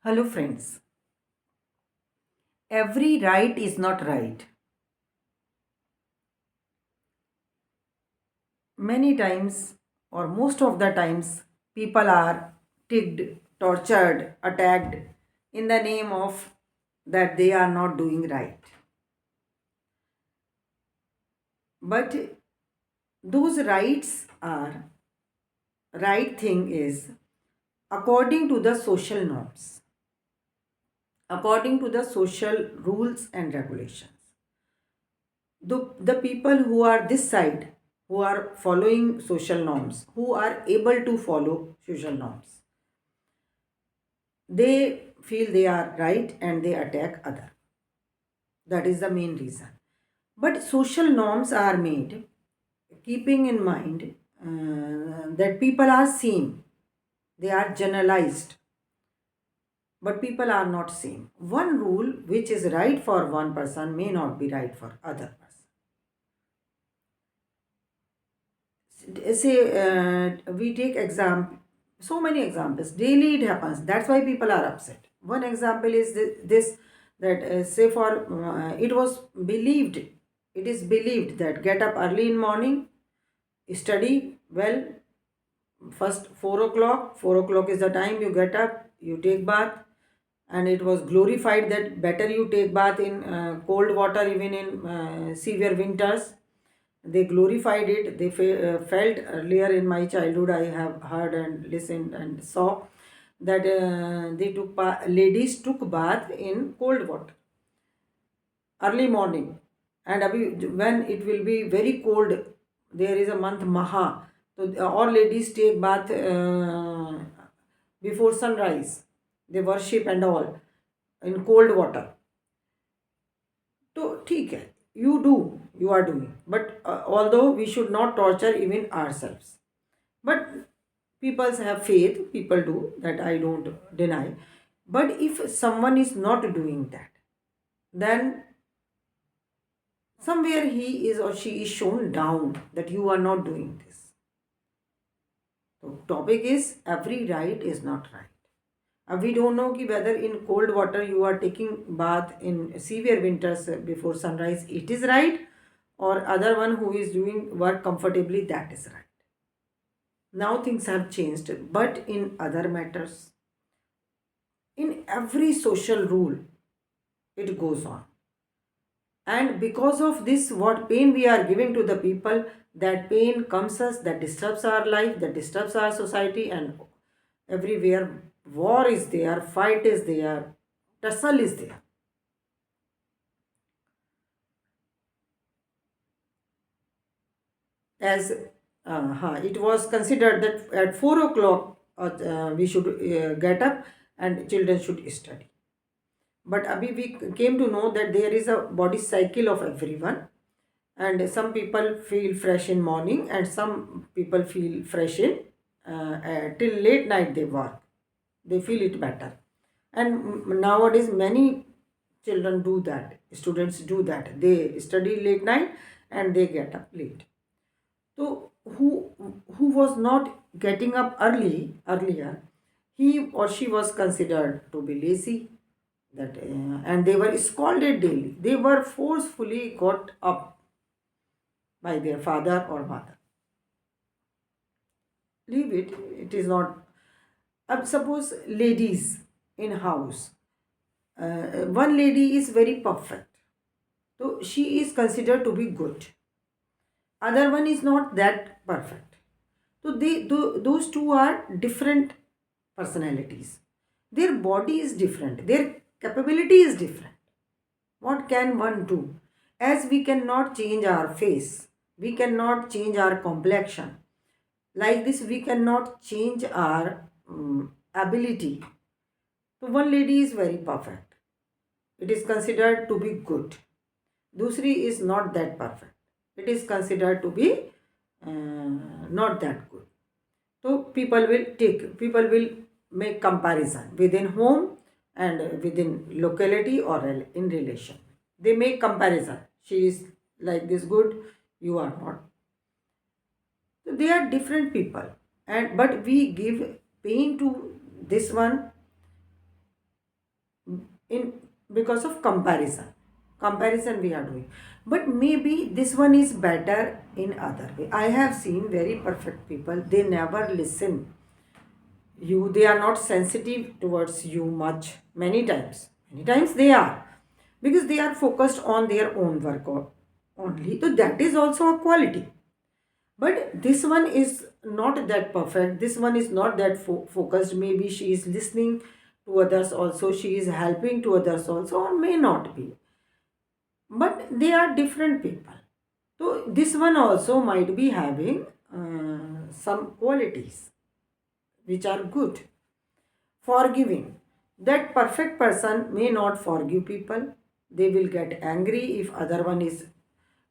Hello, friends. Every right is not right. Many times, or most of the times, people are ticked, tortured, attacked in the name of that they are not doing right. But those rights are right thing is according to the social norms, according to the social rules and regulations. The people who are this side, who are following social norms, who are able to follow social norms, they feel they are right and they attack other. That is the main reason. But social norms are made keeping in mind that people are same, they are generalized, but people are not same. One rule which is right for one person may not be right for other person. Say we take example, so many examples daily it happens, that's why people are upset. One example is this, that say for it was believed, it is believed that get up early in morning, study well. First 4 o'clock is the time you get up, you take bath, and it was glorified that better you take bath in cold water even in severe winters. They glorified it. They felt earlier in my childhood, I have heard and listened and saw that ladies took bath in cold water early morning. And when it will be very cold, there is a month Maha, so all ladies take bath before sunrise. They worship and all in cold water. तो ठीक है, you are doing, but although we should not torture even ourselves, but people have faith, people do that, I don't deny. But if someone is not doing that, then somewhere he is or she is shown down that you are not doing this. The topic is every right is not right. We don't know ki whether in cold water you are taking bath in severe winters before sunrise, it is right, or other one who is doing work comfortably, that is right. Now things have changed, but in other matters, in every social rule, it goes on. And because of this, what pain we are giving to the people, that pain comes us, that disturbs our life, that disturbs our society, and everywhere war is there, fight is there, tussle is there. As it was considered that at 4 o'clock we should get up and children should study. But abhi we came to know that there is a body cycle of everyone, and some people feel fresh in morning and some people feel fresh in till late night they work, they feel it better. And nowadays many children do that, students do that, they study late night and they get up late. So who was not getting up earlier, he or she was considered to be lazy. That and they were scolded daily. They were forcefully got up by their father or mother. Leave it. It is not. Suppose ladies in house. One lady is very perfect, so she is considered to be good. Other one is not that perfect. So those two are different personalities. Their body is different. Their capability is different. What can one do? As we cannot change our face, we cannot change our complexion. Like this, we cannot change our ability. So one lady is very perfect. It is considered to be good. Dusri is not that perfect. It is considered to be not that good. So people will make comparison within home and within locality or in relation. They make comparison. She is like this good, you are not. So they are different people, and but we give pain to this one in because of comparison we are doing. But maybe this one is better in other way. I have seen very perfect people, they never listen you, they are not sensitive towards you much. Many times they are, because they are focused on their own work only, so that is also a quality. But this one is not that perfect, this one is not that focused. Maybe she is listening to others also, she is helping to others also, or may not be, but they are different people. So this one also might be having some qualities which are good. Forgiving, that perfect person may not forgive people, they will get angry if other one is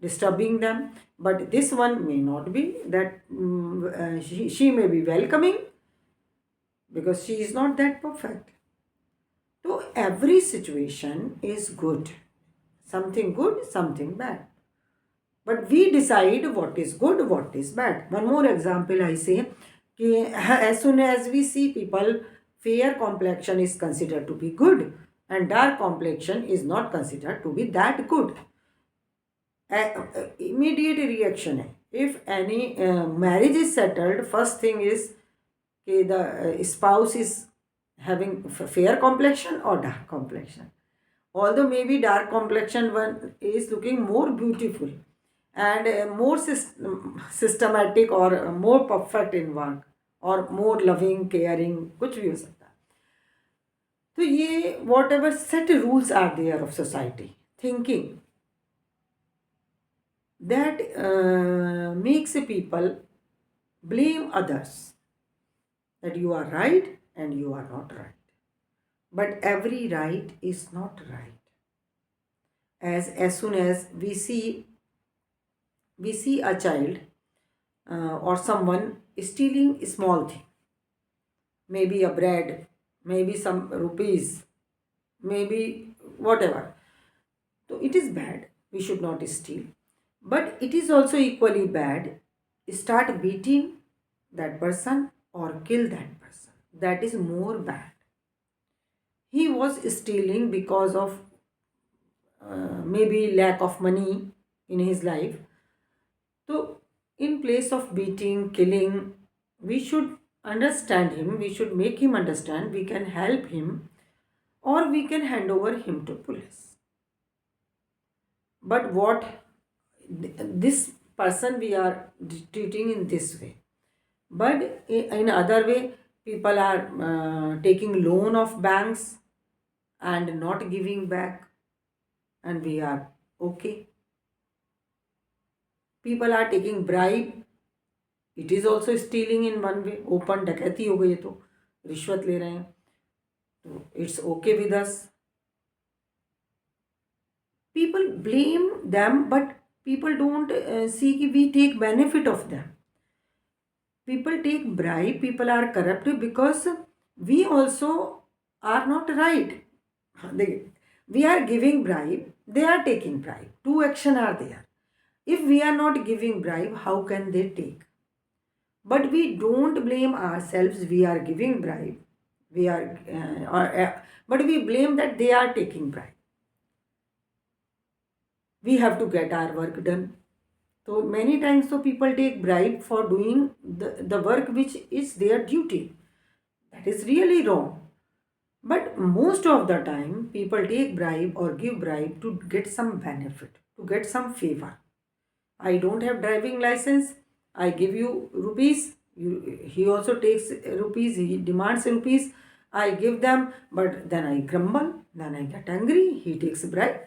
disturbing them. But this one may not be that, she may be welcoming because she is not that perfect. So every situation is good, something bad, but we decide what is good, what is bad. One more example I say, as soon as we see people, fair complexion is considered to be good and dark complexion is not considered to be that good. Immediate reaction hai. If any marriage is settled, first thing is the spouse is having fair complexion or dark complexion. Although maybe dark complexion one is looking more beautiful and more systematic, or more perfect in work, or more loving caring, कुछ भी हो सकता है. तो ये whatever set rules are there of society, thinking that makes people blame others, that you are right and you are not right. But every right is not right. As soon as we see a child or someone stealing a small thing, maybe a bread, maybe some rupees, maybe whatever. So it is bad. We should not steal. But it is also equally bad. Start beating that person or kill that person. That is more bad. He was stealing because of maybe lack of money in his life. So, in place of beating, killing, we should understand him, we should make him understand, we can help him, or we can hand over him to police. But what this person we are treating in this way, but in other way, people are taking loan of banks and not giving back, and we are okay. People are taking bribe, it is also stealing in one way. Open डकैती हो गई है, तो रिश्वत ले रहे हैं, तो it's okay with us. People blame them, but people don't see कि we take benefit of them. People take bribe, people are corrupt because we also are not right. We are giving bribe, they are taking bribe, two action are there. If we are not giving bribe, how can they take? But we don't blame ourselves, we are giving bribe, but we blame that they are taking bribe. We have to get our work done. So many times, so people take bribe for doing the work which is their duty. That is really wrong. But most of the time, people take bribe or give bribe to get some benefit, to get some favor. I don't have driving license, I give you rupees. He also takes rupees, he demands rupees. I give them, but then I grumble, then I get angry. He takes bribe.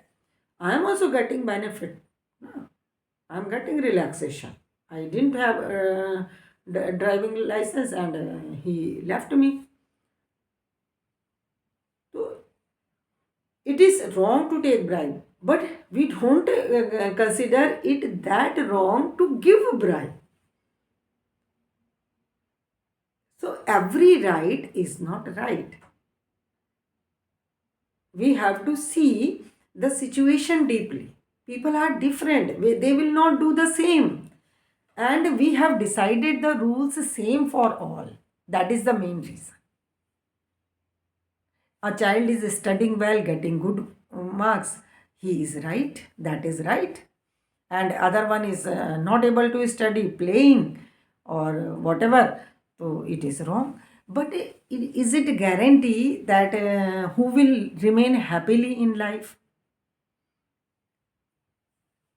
I am also getting benefit. No, I am getting relaxation. I didn't have driving license and he left me. So it is wrong to take bribe, but we don't consider it that wrong to give a bribe. So every right is not right. We have to see the situation deeply. People are different, they will not do the same. And we have decided the rules same for all. That is the main reason. A child is studying well, getting good marks, he is right, that is right. And other one is not able to study, playing or whatever, so it is wrong. But is it a guarantee that who will remain happily in life?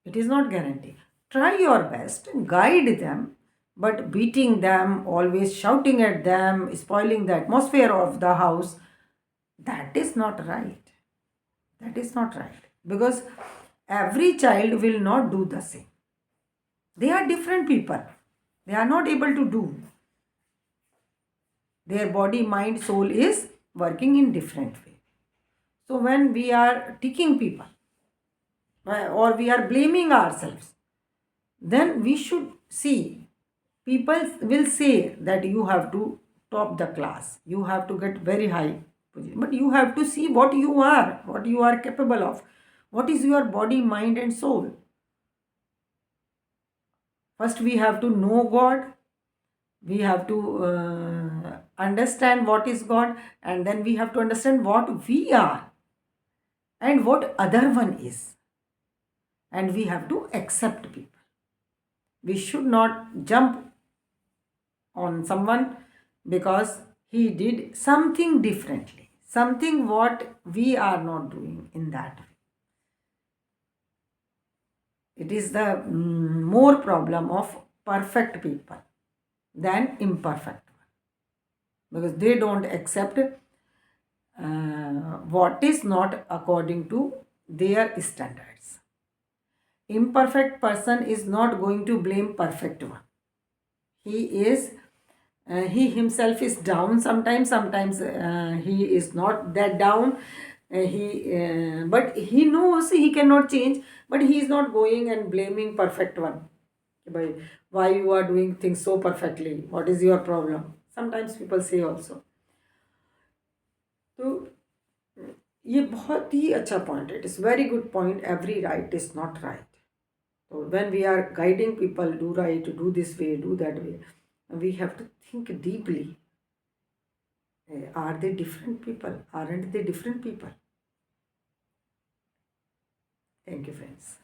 It is not guarantee. Try your best, guide them, but beating them, always shouting at them, spoiling the atmosphere of the house, that is not right. That is not right. Because every child will not do the same. They are different people. They are not able to do. Their body, mind, soul is working in different way. So when we are teaching people or we are blaming ourselves, then we should see, people will say that you have to top the class, you have to get very high position, but you have to see what you are capable of, what is your body, mind and soul. First we have to know God, we have to understand what is God, and then we have to understand what we are and what other one is, and we have to accept people. We should not jump on someone because he did something differently, something what we are not doing in that way. It is the more problem of perfect people than imperfect one, because they don't accept what is not according to their standards. Imperfect person is not going to blame perfect one. He is he himself is down sometimes, sometimes he is not that down. He But he knows he cannot change, but he is not going and blaming perfect one by why you are doing things so perfectly, what is your problem, sometimes people say also. तो ये बहुत ही अच्छा point है, it is very good point, every right is not right. So when we are guiding people, do right, do this way, do that way, we have to think deeply. Are they different people? Aren't they different people? Thank you, friends.